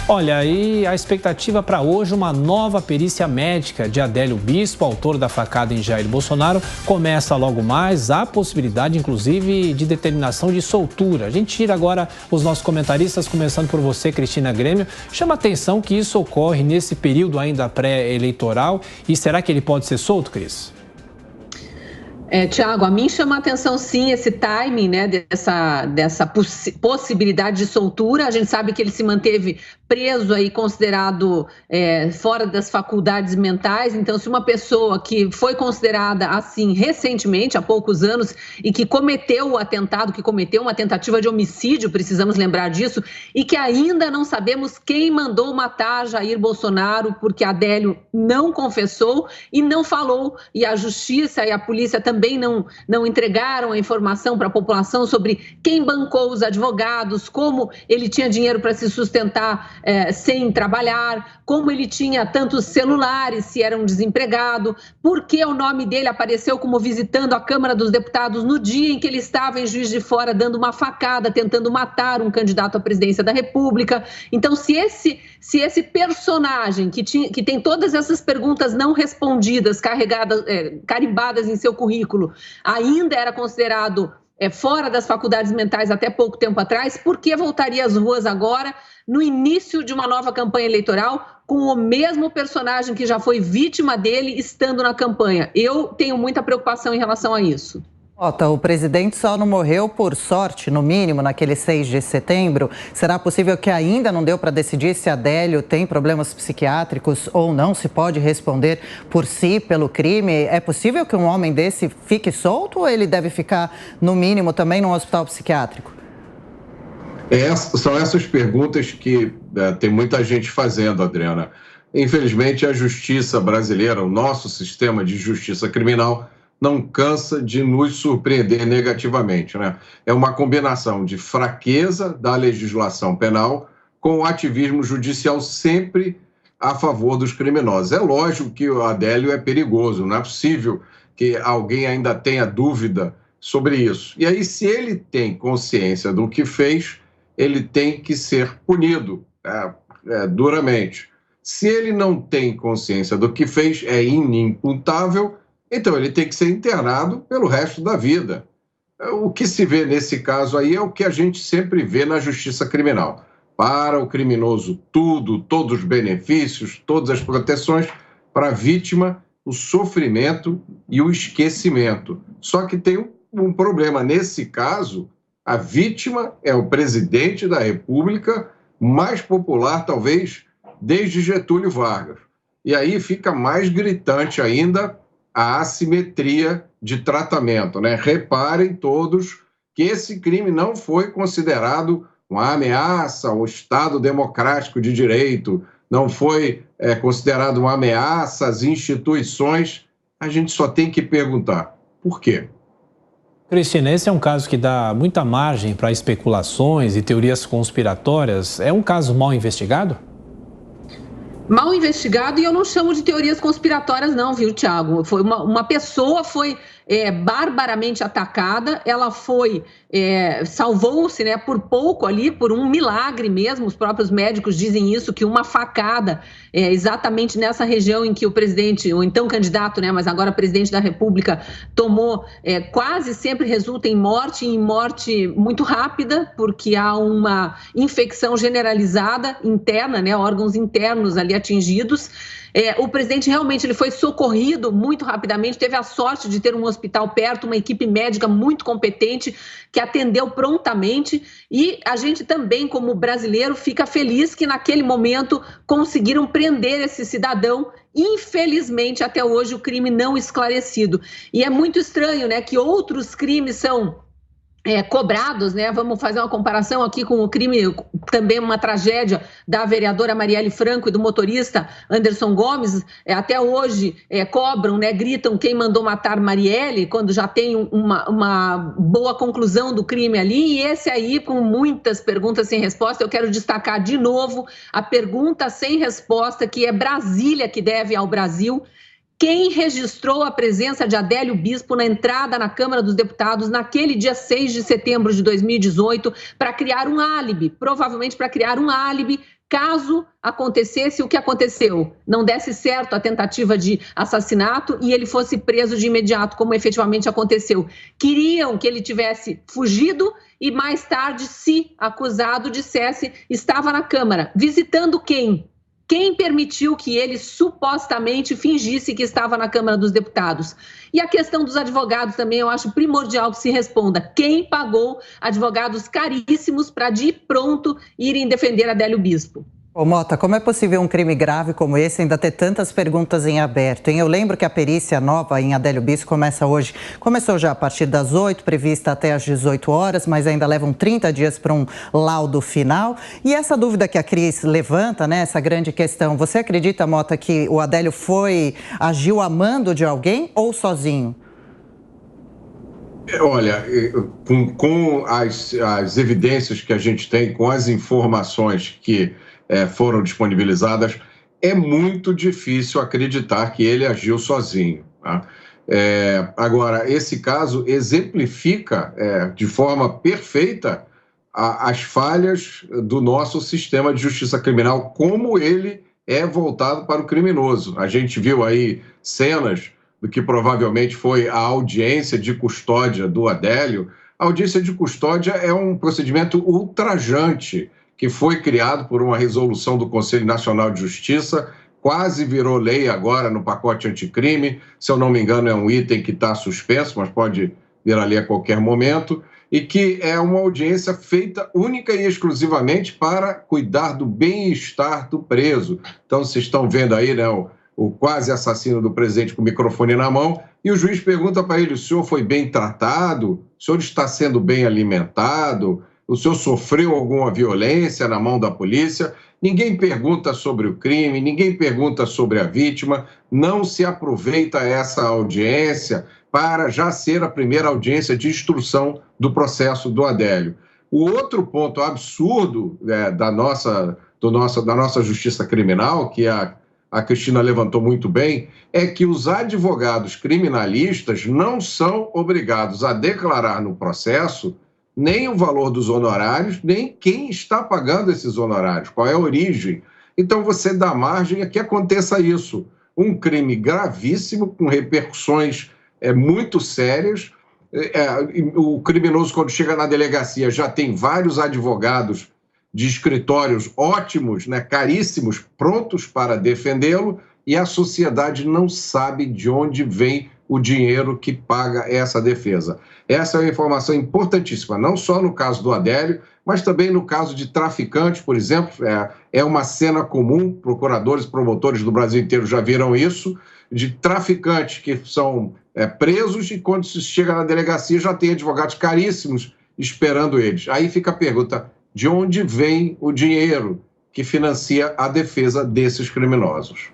Olha, e a expectativa para hoje, uma nova perícia médica de Adélio Bispo, autor da facada em Jair Bolsonaro, começa logo mais. Há possibilidade, inclusive, de determinação de soltura. A gente tira agora os nossos comentaristas, começando por você, Cristina Grêmio. Chama a atenção que isso ocorre nesse período ainda pré-eleitoral. E será que ele pode ser solto, Cris? Tiago, a mim chama a atenção sim esse timing, né, dessa possibilidade de soltura. A gente sabe que ele se manteve preso aí, considerado fora das faculdades mentais. Então, se uma pessoa que foi considerada assim recentemente, há poucos anos, e que cometeu o atentado, que cometeu uma tentativa de homicídio, precisamos lembrar disso, e que ainda não sabemos quem mandou matar Jair Bolsonaro, porque Adélio não confessou e não falou, e a justiça e a polícia também não entregaram a informação para a população sobre quem bancou os advogados, como ele tinha dinheiro para se sustentar sem trabalhar, como ele tinha tantos celulares, se era um desempregado, por que o nome dele apareceu como visitando a Câmara dos Deputados no dia em que ele estava em Juiz de Fora dando uma facada, tentando matar um candidato à presidência da República. Então, se esse personagem que tem todas essas perguntas não respondidas, carimbadas em seu currículo, ainda era considerado fora das faculdades mentais até pouco tempo atrás, por que voltaria às ruas agora, no início de uma nova campanha eleitoral, com o mesmo personagem que já foi vítima dele estando na campanha? Eu tenho muita preocupação em relação a isso. O presidente só não morreu por sorte, no mínimo, naquele 6 de setembro. Será possível que ainda não deu para decidir se Adélio tem problemas psiquiátricos ou não? Se pode responder por si pelo crime? É possível que um homem desse fique solto ou ele deve ficar, no mínimo, também num hospital psiquiátrico? São essas perguntas que tem muita gente fazendo, Adriana. Infelizmente, a justiça brasileira, o nosso sistema de justiça criminal, não cansa de nos surpreender negativamente, né? É uma combinação de fraqueza da legislação penal com o ativismo judicial sempre a favor dos criminosos. É lógico que o Adélio é perigoso, não é possível que alguém ainda tenha dúvida sobre isso. E aí, se ele tem consciência do que fez, ele tem que ser punido duramente. Se ele não tem consciência do que fez, é inimputável, então ele tem que ser internado pelo resto da vida. O que se vê nesse caso aí é o que a gente sempre vê na justiça criminal. Para o criminoso tudo, todos os benefícios, todas as proteções, para a vítima o sofrimento e o esquecimento. Só que tem um problema. Nesse caso, a vítima é o presidente da República, mais popular talvez desde Getúlio Vargas. E aí fica mais gritante ainda a assimetria de tratamento, né? Reparem todos que esse crime não foi considerado uma ameaça ao Estado democrático de direito, não foi considerado uma ameaça às instituições. A gente só tem que perguntar, por quê? Cristina, esse é um caso que dá muita margem para especulações e teorias conspiratórias. É um caso mal investigado? Mal investigado, e eu não chamo de teorias conspiratórias não, viu, Tiago? Foi uma pessoa foi barbaramente atacada, ela salvou-se, né, por pouco ali, por um milagre mesmo, os próprios médicos dizem isso, que uma facada exatamente nessa região em que o presidente, ou então candidato, né, mas agora presidente da República, tomou, quase sempre resulta em morte muito rápida, porque há uma infecção generalizada interna, né, órgãos internos ali atingidos. O presidente realmente ele foi socorrido muito rapidamente, teve a sorte de ter um hospital perto, uma equipe médica muito competente que atendeu prontamente, e a gente também, como brasileiro, fica feliz que naquele momento conseguiram prender esse cidadão. Infelizmente, até hoje, o crime não esclarecido. E é muito estranho, né, que outros crimes são cobrados, né? Vamos fazer uma comparação aqui com o crime, também uma tragédia da vereadora Marielle Franco e do motorista Anderson Gomes. Até hoje cobram, né? Gritam quem mandou matar Marielle, quando já tem uma boa conclusão do crime ali. E esse aí, com muitas perguntas sem resposta, eu quero destacar de novo a pergunta sem resposta, que é Brasília que deve ao Brasil. Quem registrou a presença de Adélio Bispo na entrada na Câmara dos Deputados naquele dia 6 de setembro de 2018 para criar um álibi, provavelmente para criar um álibi, caso acontecesse o que aconteceu, não desse certo a tentativa de assassinato e ele fosse preso de imediato, como efetivamente aconteceu. Queriam que ele tivesse fugido e mais tarde, se acusado, dissesse estava na Câmara. Visitando quem? Quem permitiu que ele supostamente fingisse que estava na Câmara dos Deputados? E a questão dos advogados também eu acho primordial que se responda. Quem pagou advogados caríssimos para de pronto irem defender Adélio Bispo? Ô Mota, como é possível um crime grave como esse ainda ter tantas perguntas em aberto, hein? Eu lembro que a perícia nova em Adélio Bispo começa hoje. Começou já a partir das 8, prevista até às 18 horas, mas ainda levam 30 dias para um laudo final. E essa dúvida que a Cris levanta, né, essa grande questão, você acredita, Mota, que o Adélio agiu a mando de alguém ou sozinho? Olha, com as evidências que a gente tem, com as informações que foram disponibilizadas, é muito difícil acreditar que ele agiu sozinho. Tá? Agora, esse caso exemplifica de forma perfeita as falhas do nosso sistema de justiça criminal, como ele é voltado para o criminoso. A gente viu aí cenas do que provavelmente foi a audiência de custódia do Adélio. A audiência de custódia é um procedimento ultrajante que foi criado por uma resolução do Conselho Nacional de Justiça, quase virou lei agora no pacote anticrime. Se eu não me engano, é um item que está suspenso, mas pode virar lei a qualquer momento, e que é uma audiência feita única e exclusivamente para cuidar do bem-estar do preso. Então, vocês estão vendo aí, né, o quase assassino do presidente com o microfone na mão, e o juiz pergunta para ele: o senhor foi bem tratado? O senhor está sendo bem alimentado? O senhor sofreu alguma violência na mão da polícia? Ninguém pergunta sobre o crime, ninguém pergunta sobre a vítima, não se aproveita essa audiência para já ser a primeira audiência de instrução do processo do Adélio. O outro ponto absurdo da nossa justiça criminal, que a Cristina levantou muito bem, é que os advogados criminalistas não são obrigados a declarar no processo nem o valor dos honorários, nem quem está pagando esses honorários, qual é a origem. Então, você dá margem a que aconteça isso. Um crime gravíssimo, com repercussões muito sérias. O criminoso, quando chega na delegacia, já tem vários advogados de escritórios ótimos, né, caríssimos, prontos para defendê-lo, e a sociedade não sabe de onde vem o dinheiro que paga essa defesa. Essa é uma informação importantíssima, não só no caso do Adélio, mas também no caso de traficantes, por exemplo. É uma cena comum, procuradores e promotores do Brasil inteiro já viram isso, de traficantes que são presos e quando se chega na delegacia já tem advogados caríssimos esperando eles. Aí fica a pergunta: de onde vem o dinheiro que financia a defesa desses criminosos?